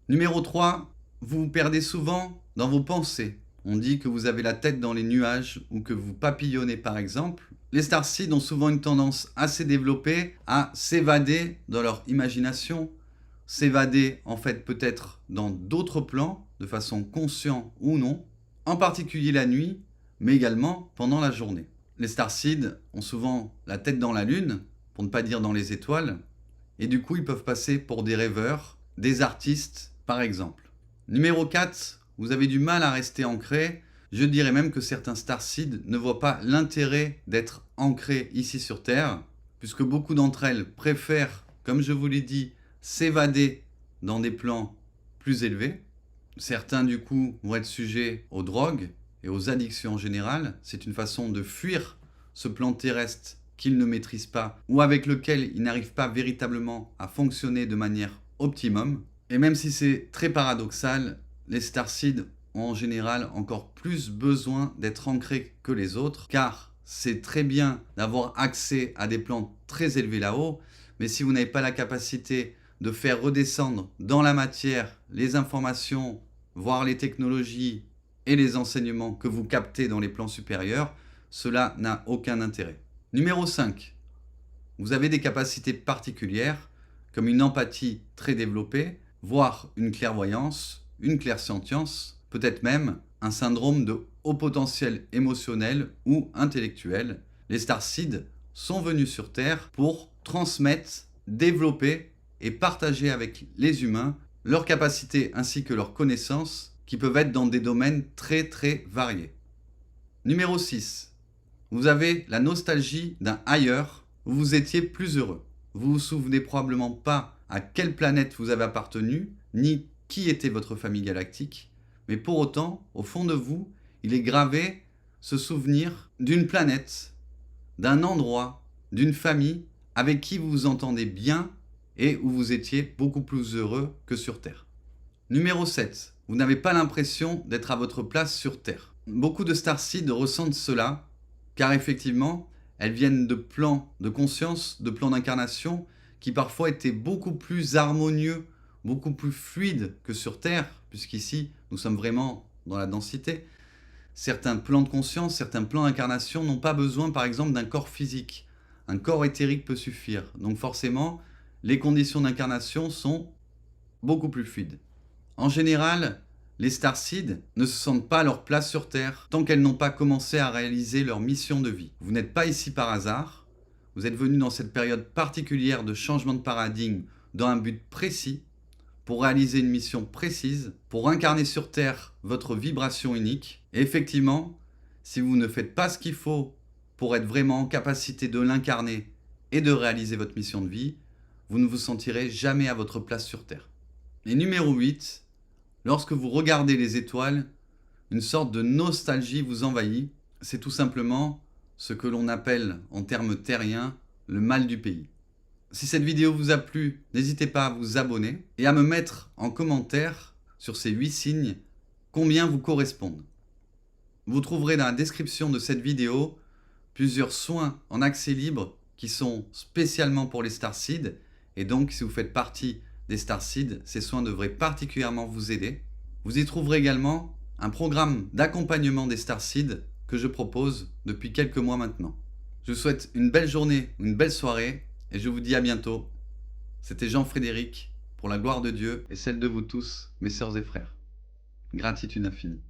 Numéro 3, vous vous perdez souvent dans vos pensées. On dit que vous avez la tête dans les nuages ou que vous papillonnez par exemple. Les starseeds ont souvent une tendance assez développée à s'évader dans leur imagination, s'évader en fait peut-être dans d'autres plans, de façon consciente ou non, en particulier la nuit, mais également pendant la journée. Les starseeds ont souvent la tête dans la lune, pour ne pas dire dans les étoiles, et du coup ils peuvent passer pour des rêveurs, des artistes par exemple. Numéro 4, vous avez du mal à rester ancré. Je dirais même que certains starseeds ne voient pas l'intérêt d'être ancrés ici sur Terre, puisque beaucoup d'entre elles préfèrent, comme je vous l'ai dit, s'évader dans des plans plus élevés. Certains du coup vont être sujets aux drogues et aux addictions en général. C'est une façon de fuir ce plan terrestre qu'ils ne maîtrisent pas ou avec lequel ils n'arrivent pas véritablement à fonctionner de manière optimum. Et même si c'est très paradoxal, les starseeds ont en général encore plus besoin d'être ancrés que les autres, car c'est très bien d'avoir accès à des plans très élevés là-haut, mais si vous n'avez pas la capacité de faire redescendre dans la matière les informations, voire les technologies et les enseignements que vous captez dans les plans supérieurs, cela n'a aucun intérêt. Numéro 5. Vous avez des capacités particulières, comme une empathie très développée, voire une clairvoyance, une clairsentience, peut-être même un syndrome de haut potentiel émotionnel ou intellectuel. Les starseeds sont venus sur Terre pour transmettre, développer et partager avec les humains leurs capacités ainsi que leurs connaissances qui peuvent être dans des domaines très très variés. Numéro 6. Vous avez la nostalgie d'un ailleurs où vous étiez plus heureux. Vous vous souvenez probablement pas à quelle planète vous avez appartenu, ni qui était votre famille galactique, mais pour autant, au fond de vous, il est gravé ce souvenir d'une planète, d'un endroit, d'une famille avec qui vous vous entendez bien et où vous étiez beaucoup plus heureux que sur Terre. Numéro 7. Vous n'avez pas l'impression d'être à votre place sur Terre. Beaucoup de starseeds ressentent cela, car effectivement, elles viennent de plans de conscience, de plans d'incarnation, qui parfois étaient beaucoup plus harmonieux, beaucoup plus fluides que sur Terre, puisqu'ici, nous sommes vraiment dans la densité. Certains plans de conscience, certains plans d'incarnation n'ont pas besoin, par exemple, d'un corps physique. Un corps éthérique peut suffire. Donc forcément, les conditions d'incarnation sont beaucoup plus fluides. En général, les starseeds ne se sentent pas à leur place sur Terre tant qu'elles n'ont pas commencé à réaliser leur mission de vie. Vous n'êtes pas ici par hasard, vous êtes venus dans cette période particulière de changement de paradigme dans un but précis, pour réaliser une mission précise, pour incarner sur Terre votre vibration unique. Et effectivement, si vous ne faites pas ce qu'il faut pour être vraiment en capacité de l'incarner et de réaliser votre mission de vie, vous ne vous sentirez jamais à votre place sur Terre. Et numéro 8, lorsque vous regardez les étoiles, une sorte de nostalgie vous envahit. C'est tout simplement ce que l'on appelle en termes terriens le mal du pays. Si cette vidéo vous a plu, n'hésitez pas à vous abonner et à me mettre en commentaire sur ces 8 signes combien vous correspondent. Vous trouverez dans la description de cette vidéo plusieurs soins en accès libre qui sont spécialement pour les starseeds, et donc si vous faites partie des starseeds, ces soins devraient particulièrement vous aider. Vous y trouverez également un programme d'accompagnement des starseeds que je propose depuis quelques mois maintenant. Je vous souhaite une belle journée, une belle soirée, et je vous dis à bientôt. C'était Jean-Frédéric, pour la gloire de Dieu et celle de vous tous, mes sœurs et frères. Gratitude infinie.